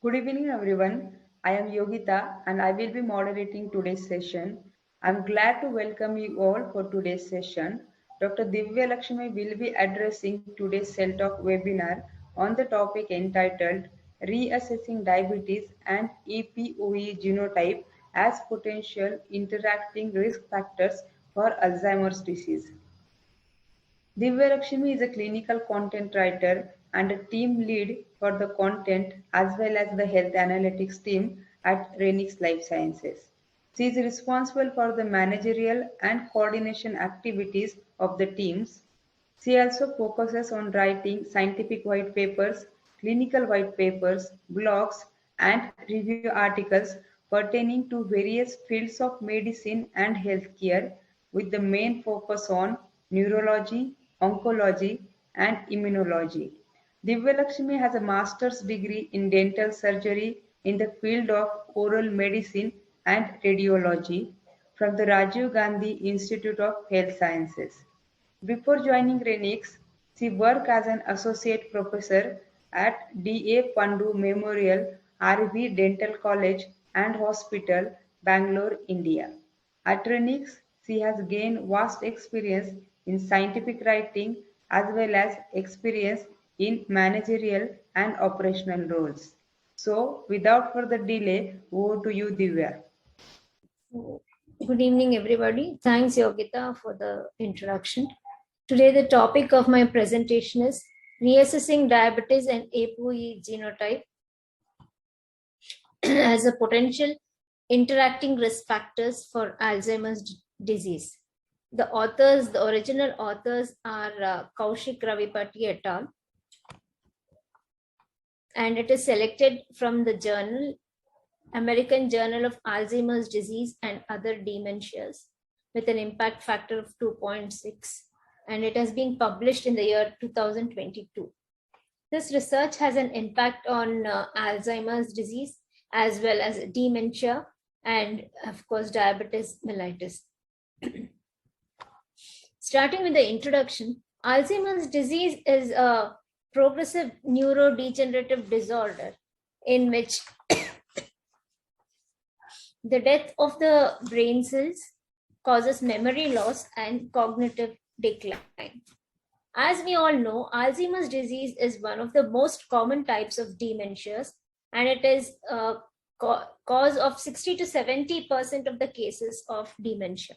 Good evening, everyone. I am Yogita and I will be moderating today's session. I'm glad to welcome you all for today's session. Dr. Divya Lakshmi will be addressing today's CellTalk webinar on the topic entitled Reassessing Diabetes and APOE Genotype as Potential Interacting Risk Factors for Alzheimer's Disease. Divya Lakshmi is a clinical content writer and a team lead for the content as well as the health analytics team at Renix Life Sciences. She is responsible for the managerial and coordination activities of the teams. She also focuses on writing scientific white papers, clinical white papers, blogs, and review articles pertaining to various fields of medicine and healthcare, with the main focus on neurology, oncology, and immunology. Divya Lakshmi has a master's degree in dental surgery in the field of oral medicine and radiology from the Rajiv Gandhi Institute of Health Sciences. Before joining Renix, she worked as an associate professor at D.A. Pandu Memorial RV Dental College and Hospital, Bangalore, India. At Renix, she has gained vast experience in scientific writing as well as experience in managerial and operational roles. So, without further delay, over to you, Divya. Good evening, everybody. Thanks, Yogita, for the introduction. Today, the topic of my presentation is Reassessing Diabetes and APOE Genotype as a potential interacting risk factors for Alzheimer's disease. The original authors are Kaushik Ravipati et al. And it is selected from the journal American Journal of Alzheimer's Disease and Other Dementias with an impact factor of 2.6, and it has been published in the year 2022. This research has an impact on Alzheimer's disease as well as dementia and, of course, diabetes mellitus. Starting with the introduction, Alzheimer's disease is a progressive neurodegenerative disorder in which the death of the brain cells causes memory loss and cognitive decline. As we all know, Alzheimer's disease is one of the most common types of dementias, and it is a cause of 60 to 70% of the cases of dementia.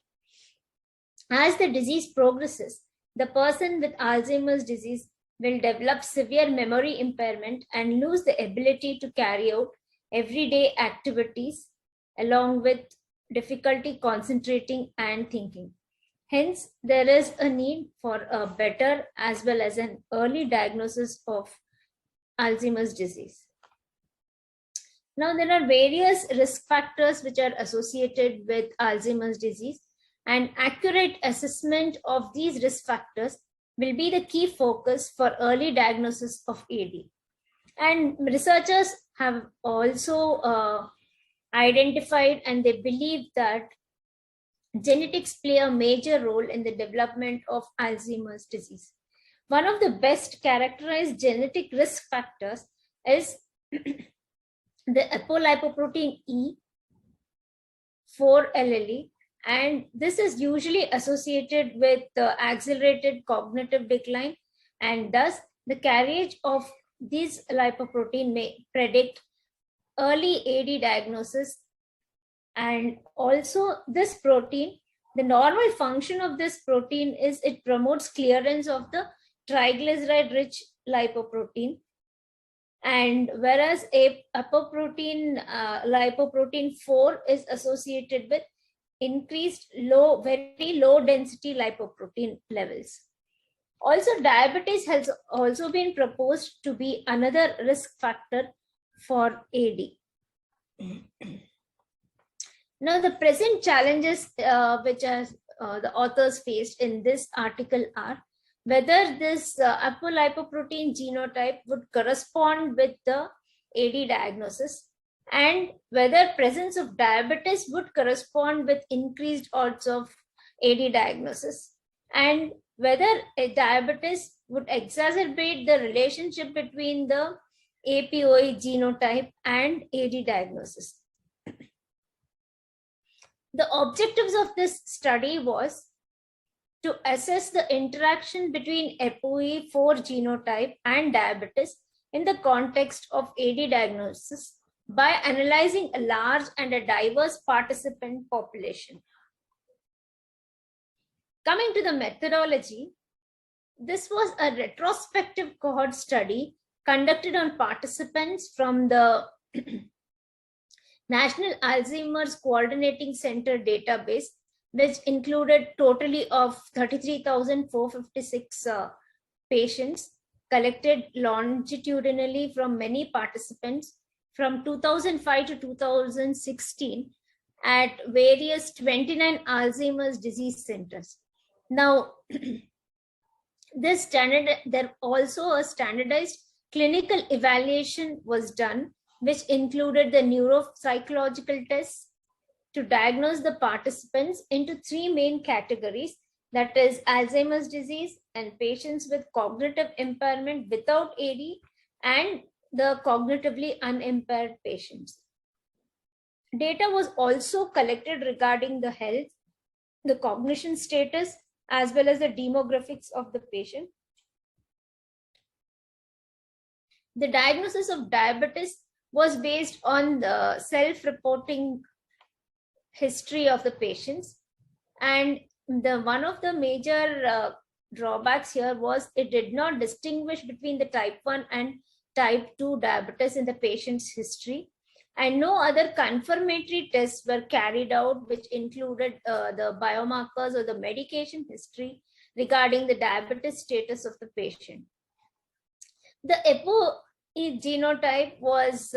As the disease progresses, the person with Alzheimer's disease will develop severe memory impairment and lose the ability to carry out everyday activities along with difficulty concentrating and thinking. Hence, there is a need for a better as well as an early diagnosis of Alzheimer's disease. Now, there are various risk factors which are associated with Alzheimer's disease, and accurate assessment of these risk factors will be the key focus for early diagnosis of AD. And researchers have also identified and they believe that genetics play a major role in the development of Alzheimer's disease. One of the best characterized genetic risk factors is the apolipoprotein E 4 allele, and this is usually associated with accelerated cognitive decline, and thus the carriage of these lipoprotein may predict early AD diagnosis. And also this protein, the normal function of this protein is it promotes clearance of the triglyceride rich lipoprotein, and whereas lipoprotein 4 is associated with increased very low density lipoprotein levels. Also, diabetes has also been proposed to be another risk factor for AD. Now, the present challenges which the authors faced in this article are whether this apolipoprotein genotype would correspond with the AD diagnosis, and whether presence of diabetes would correspond with increased odds of AD diagnosis, and whether a diabetes would exacerbate the relationship between the APOE genotype, and AD diagnosis. The objectives of this study was to assess the interaction between APOE4 genotype and diabetes in the context of AD diagnosis by analyzing a large and a diverse participant population. Coming to the methodology, this was a retrospective cohort study conducted on participants from the National Alzheimer's Coordinating Center database, which included totally of 33,456 patients collected longitudinally from many participants from 2005 to 2016 at various 29 Alzheimer's disease centers. Now, there also a standardized clinical evaluation was done, which included the neuropsychological tests to diagnose the participants into three main categories, that is Alzheimer's disease and patients with cognitive impairment without AD and the cognitively unimpaired patients. Data was also collected regarding the health, the cognition status, as well as the demographics of the patient. The diagnosis of diabetes was based on the self-reporting history of the patients, and one of the major drawbacks here was it did not distinguish between the type 1 and type 2 diabetes in the patient's history, and no other confirmatory tests were carried out which included the biomarkers or the medication history regarding the diabetes status of the patient. The APOE genotype was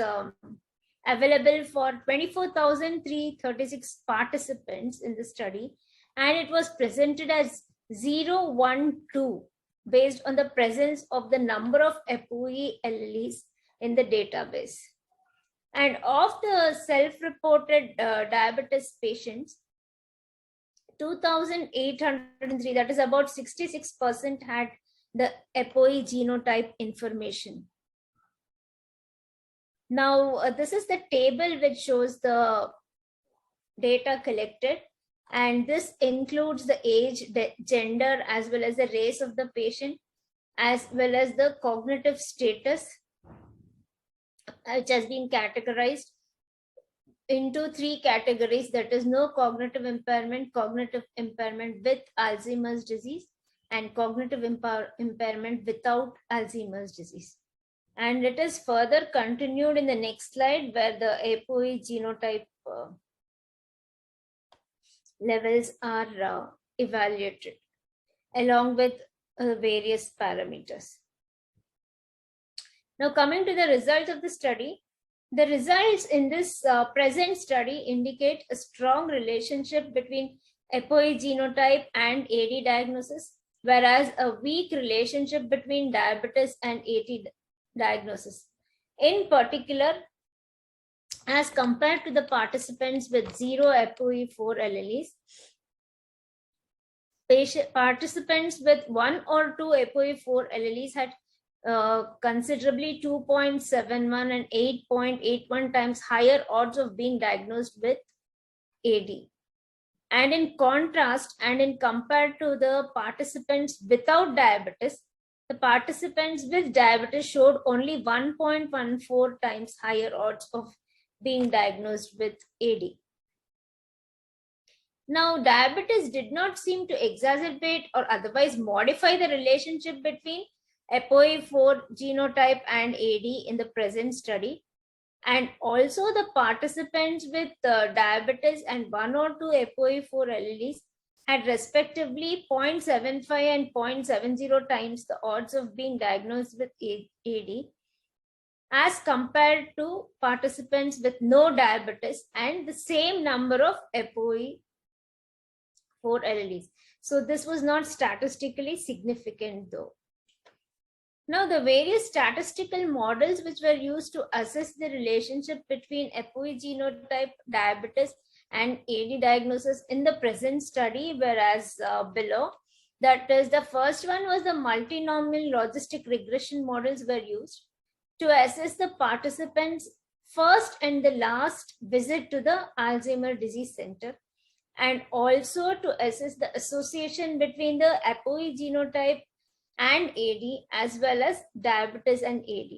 available for 24,336 participants in the study, and it was presented as 012 based on the presence of the number of APOE alleles in the database. And of the self-reported diabetes patients, 2,803, that is about 66%, had the APOE genotype information. Now, this is the table which shows the data collected, and this includes the age, the gender, as well as the race of the patient, as well as the cognitive status, which has been categorized into three categories, that is no cognitive impairment with Alzheimer's disease, and cognitive impairment without Alzheimer's disease. And it is further continued in the next slide, where the APOE genotype levels are evaluated along with various parameters. Now, coming to the results of the study, the results in this present study indicate a strong relationship between APOE genotype and AD diagnosis, whereas a weak relationship between diabetes and AD diagnosis. In particular, as compared to the participants with zero APOE4 alleles, participants with 1 or 2 APOE4 alleles had considerably 2.71 and 8.81 times higher odds of being diagnosed with AD. And in contrast, and in compared to the participants without diabetes, the participants with diabetes showed only 1.14 times higher odds of being diagnosed with AD. Now, diabetes did not seem to exacerbate or otherwise modify the relationship between APOE4 genotype and AD in the present study. And also the participants with diabetes and 1 or 2 APOE4 alleles had respectively 0.75 and 0.70 times the odds of being diagnosed with AD as compared to participants with no diabetes and the same number of APOE4 alleles. So this was not statistically significant though. Now, the various statistical models which were used to assess the relationship between APOE genotype, diabetes, and AD diagnosis in the present study were as below. That is, the first one was the multinomial logistic regression models were used. to assess the participants' first and the last visit to the Alzheimer Disease Center, and also to assess the association between the APOE genotype and AD, as well as diabetes and AD.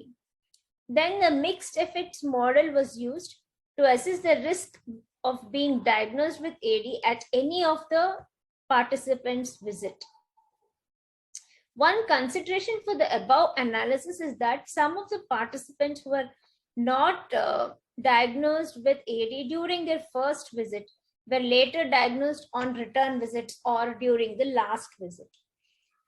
Then the mixed effects model was used to assess the risk of being diagnosed with AD at any of the participants' visit. One consideration for the above analysis is that some of the participants who were not diagnosed with AD during their first visit were later diagnosed on return visits or during the last visit.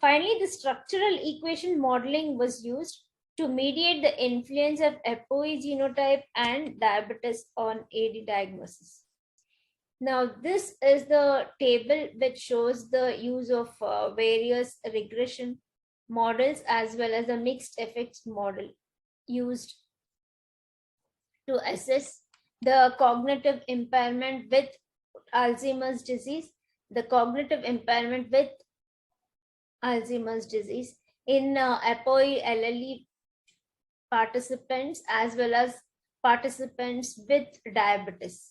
Finally, the structural equation modeling was used to mediate the influence of APOE genotype and diabetes on AD diagnosis. Now, this is the table which shows the use of various regression models as well as the mixed effects model used to assess the cognitive impairment with Alzheimer's disease, the cognitive impairment with Alzheimer's disease in APOE LLE participants as well as participants with diabetes.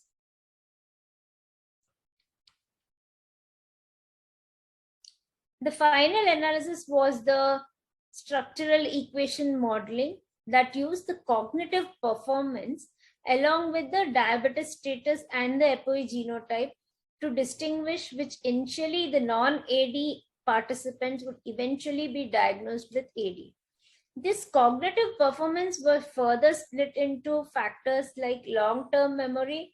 The final analysis was the structural equation modeling that used the cognitive performance along with the diabetes status and the APOE genotype to distinguish which initially the non-AD participants would eventually be diagnosed with AD. This cognitive performance was further split into factors like long-term memory,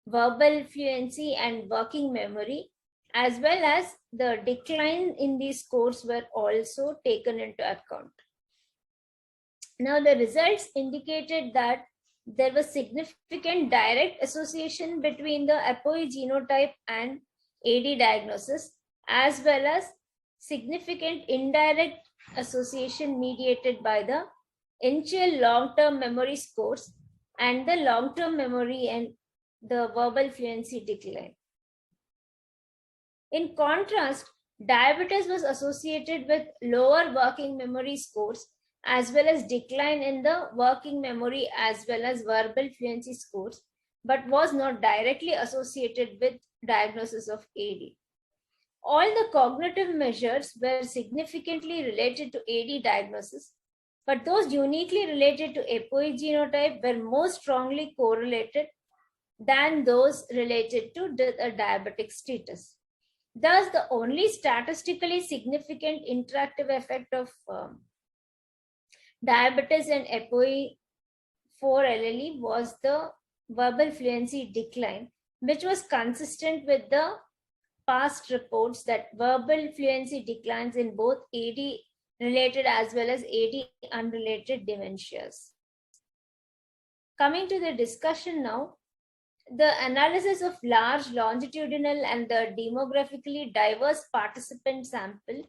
verbal fluency, and working memory, as well as the decline in these scores were also taken into account. Now, the results indicated that there was significant direct association between the APOE genotype and AD diagnosis, as well as significant indirect association mediated by the initial long-term memory scores and the long-term memory and the verbal fluency decline. In contrast, diabetes was associated with lower working memory scores as well as decline in the working memory as well as verbal fluency scores, but was not directly associated with diagnosis of AD. All the cognitive measures were significantly related to AD diagnosis, but those uniquely related to APOE genotype were more strongly correlated than those related to the diabetic status. Thus, the only statistically significant interactive effect of diabetes and APOE 4 LLE was the verbal fluency decline, which was consistent with the past reports that verbal fluency declines in both AD related as well as AD unrelated dementias. Coming to the discussion now, the analysis of large longitudinal and the demographically diverse participant sample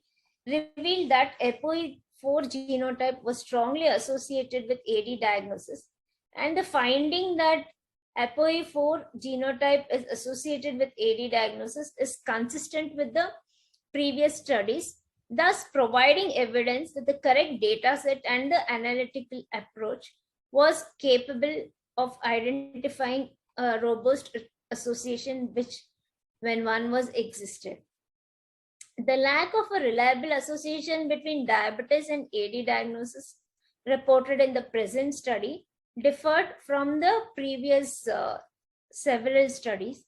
revealed that APOE 4 genotype was strongly associated with AD diagnosis, and the finding that APOE 4 genotype is associated with AD diagnosis is consistent with the previous studies, thus providing evidence that the correct data set and the analytical approach was capable of identifying a robust association which when one was existed. The lack of a reliable association between diabetes and AD diagnosis reported in the present study differed from the previous several studies.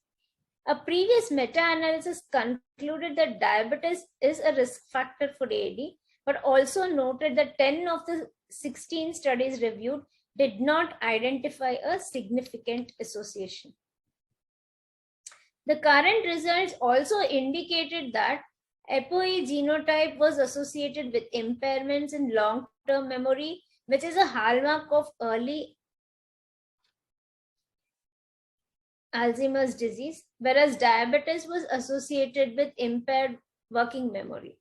A previous meta-analysis concluded that diabetes is a risk factor for AD, but also noted that 10 of the 16 studies reviewed did not identify a significant association. The current results also indicated that APOE genotype was associated with impairments in long-term memory, which is a hallmark of early Alzheimer's disease, whereas diabetes was associated with impaired working memory.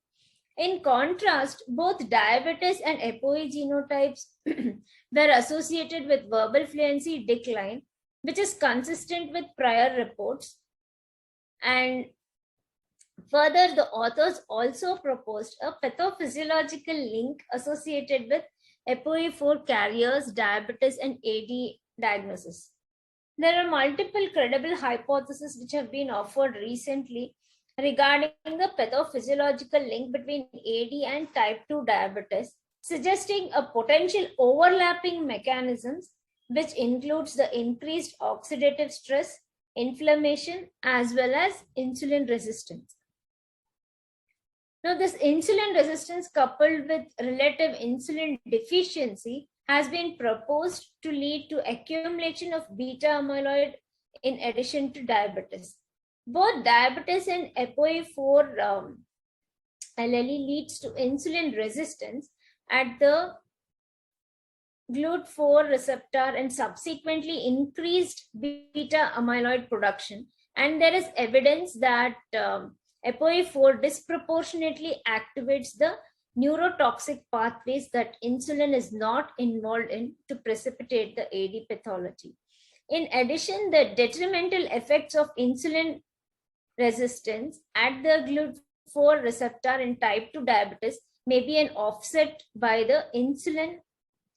In contrast, both diabetes and APOE genotypes were associated with verbal fluency decline, which is consistent with prior reports. And further, the authors also proposed a pathophysiological link associated with APOE4 carriers, diabetes, and AD diagnosis. There are multiple credible hypotheses which have been offered recently regarding the pathophysiological link between AD and type 2 diabetes, suggesting a potential overlapping mechanisms which includes the increased oxidative stress, inflammation, as well as insulin resistance. Now, this insulin resistance coupled with relative insulin deficiency has been proposed to lead to accumulation of beta amyloid in addition to diabetes. Both diabetes and APOE4 allele leads to insulin resistance at the GLUT4 receptor and subsequently increased beta amyloid production. And there is evidence that APOE4 disproportionately activates the neurotoxic pathways that insulin is not involved in to precipitate the AD pathology. In addition, the detrimental effects of insulin resistance at the GLUT4 receptor in type 2 diabetes may be an offset by the insulin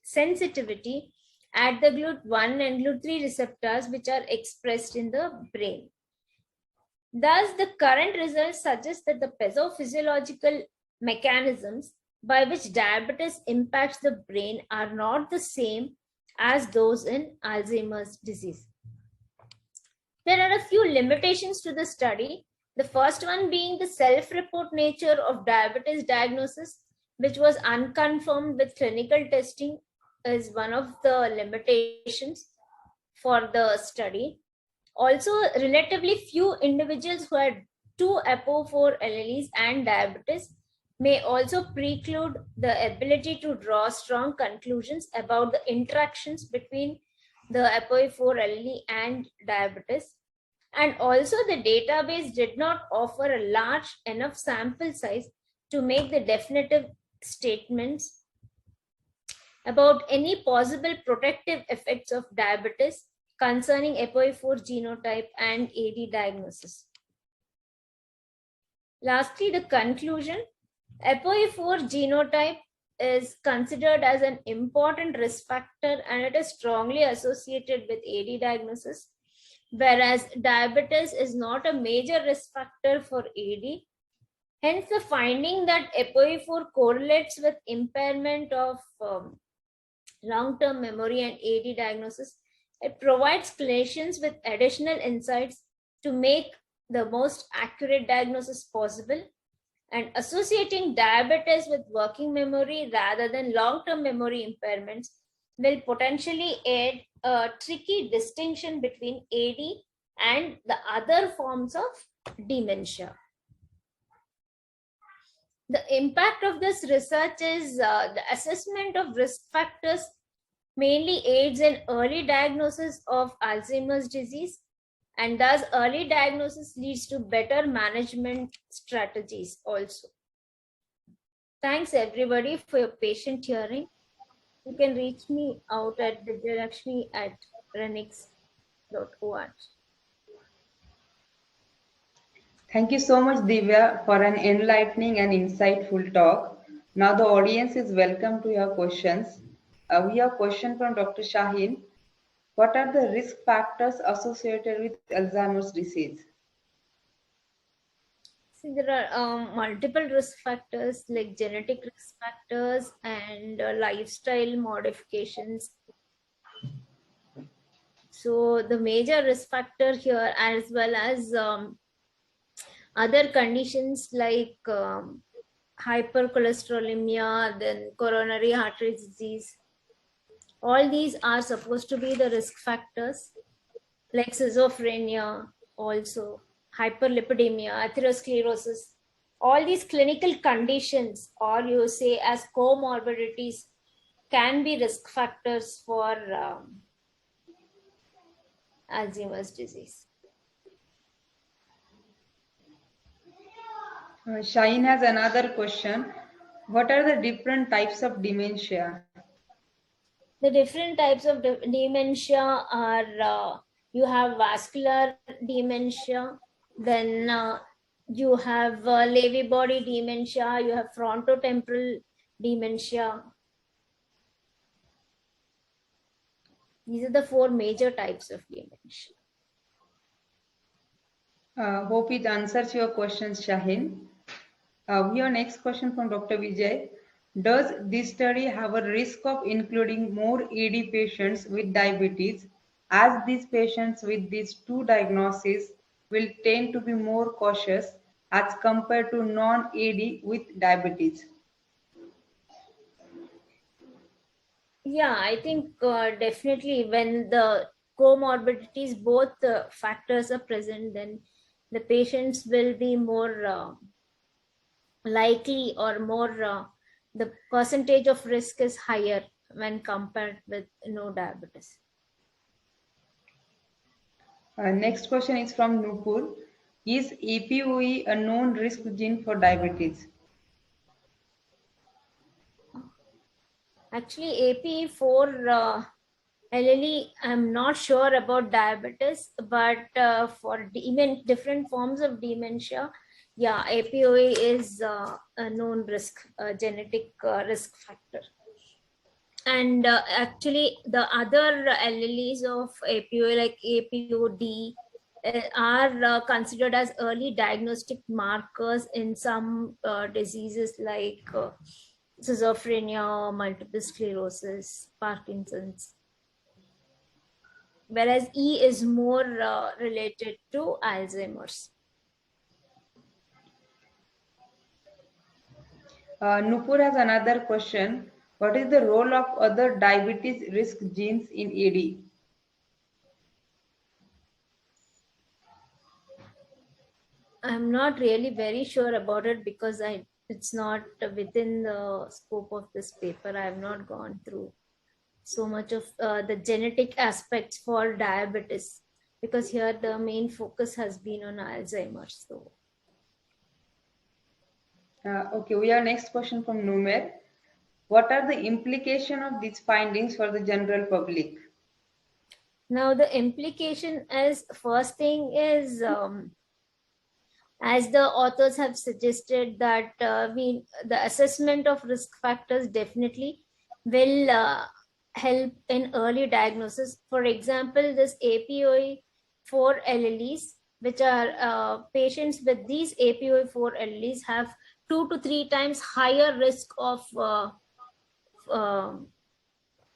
sensitivity at the GLUT1 and GLUT3 receptors, which are expressed in the brain. Thus, the current results suggest that the pathophysiological mechanisms by which diabetes impacts the brain are not the same as those in Alzheimer's disease. There are a few limitations to the study. The first one being the self-report nature of diabetes diagnosis, which was unconfirmed with clinical testing, is one of the limitations for the study. Also, relatively few individuals who had 2 APOE4 alleles and diabetes may also preclude the ability to draw strong conclusions about the interactions between the APOE4 allele and diabetes. And also, the database did not offer a large enough sample size to make the definitive statements about any possible protective effects of diabetes concerning APOE4 genotype and AD diagnosis. Lastly, the conclusion: APOE4 genotype is considered as an important risk factor and it is strongly associated with AD diagnosis, whereas diabetes is not a major risk factor for AD. Hence, the finding that APOE4 correlates with impairment of long-term memory and AD diagnosis, it provides clinicians with additional insights to make the most accurate diagnosis possible, and associating diabetes with working memory rather than long-term memory impairments will potentially aid a tricky distinction between AD and the other forms of dementia. The impact of this research is the assessment of risk factors mainly aids in early diagnosis of Alzheimer's disease, and thus early diagnosis leads to better management strategies also. Thanks everybody for your patient hearing. You can reach me out at divyalakshmi@renix.org. Thank you so much, Divya, for an enlightening and insightful talk. Now the audience is welcome to your questions. We have a question from Dr. Shaheen. What are the risk factors associated with Alzheimer's disease? See, there are multiple risk factors like genetic risk factors and lifestyle modifications. So the major risk factor here, as well as other conditions like hypercholesterolemia, then coronary artery disease, all these are supposed to be the risk factors, like schizophrenia, also hyperlipidemia, atherosclerosis. All these clinical conditions, or you say as comorbidities, can be risk factors for Alzheimer's disease. Shaheen has another question. What are the different types of dementia? The different types of dementia are, you have vascular dementia, then you have Lewy body dementia, you have frontotemporal dementia. These are the four major types of dementia. Hope it answers your questions, Shaheen. We have next question from Dr. Vijay. Does this study have a risk of including more ED patients with diabetes, as these patients with these two diagnoses will tend to be more cautious as compared to non-ED with diabetes? Yeah, I think definitely when the comorbidities, both factors are present, then the patients will be more likely, or more the percentage of risk is higher when compared with no diabetes. Next question is from Nupur. Is APOE a known risk gene for diabetes? Actually, APE4 allele, I'm not sure about diabetes, but for even different forms of dementia, yeah, APOE is a known risk, genetic risk factor. And actually, the other alleles of APOE, like APOD, are considered as early diagnostic markers in some diseases like schizophrenia, multiple sclerosis, Parkinson's. Whereas E is more related to Alzheimer's. Nupur has another question. What is the role of other diabetes risk genes in ED? I'm not really very sure about it because it's not within the scope of this paper. I have not gone through so much of the genetic aspects for diabetes, because here the main focus has been on Alzheimer's. So Okay, we have next question from Numer. What are the implications of these findings for the general public? now the implication is, first thing is, as the authors have suggested, that the assessment of risk factors definitely will help in early diagnosis. For example, this APOE4 alleles, which are patients with these APOE4 alleles have 2 to 3 times higher risk of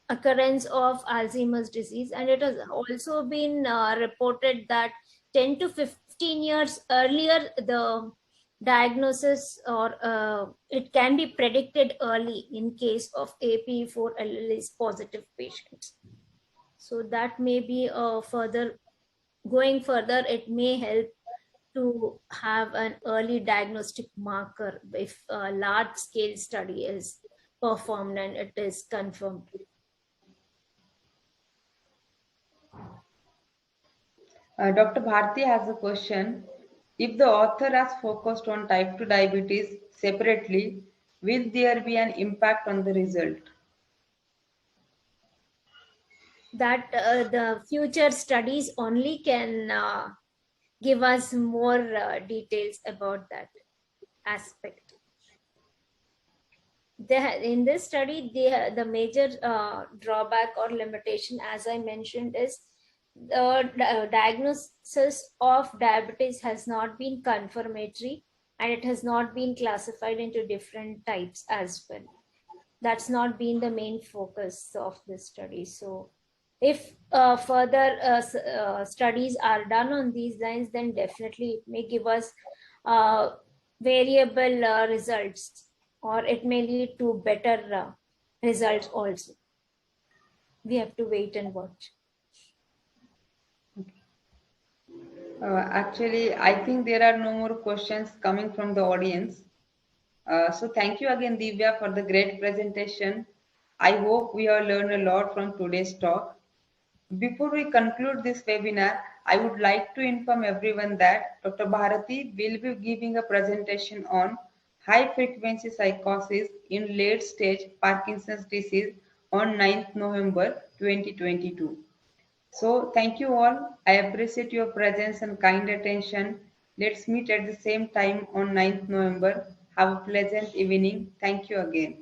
occurrence of Alzheimer's disease. And it has also been reported that 10 to 15 years earlier, the diagnosis, or it can be predicted early in case of APE4 alleles positive patients. So that may be going further, it may help to have an early diagnostic marker if a large scale study is performed and it is confirmed. Dr. Bharti has a question. If the author has focused on type 2 diabetes separately, will there be an impact on the result? That the future studies only can give us more details about that aspect. In this study, the major drawback or limitation, as I mentioned, is the diagnosis of diabetes has not been confirmatory, and it has not been classified into different types as well. That's not been the main focus of this study. So if further studies are done on these lines, then definitely it may give us variable results, or it may lead to better results also. We have to wait and watch. Actually, I think there are no more questions coming from the audience. So thank you again, Divya, for the great presentation. I hope we have learned a lot from today's talk. Before we conclude this webinar, I would like to inform everyone that Dr. Bharati will be giving a presentation on high-frequency psychosis in late-stage Parkinson's disease on 9th November 2022. So thank you all. I appreciate your presence and kind attention. Let's meet at the same time on 9th November. Have a pleasant evening. Thank you again.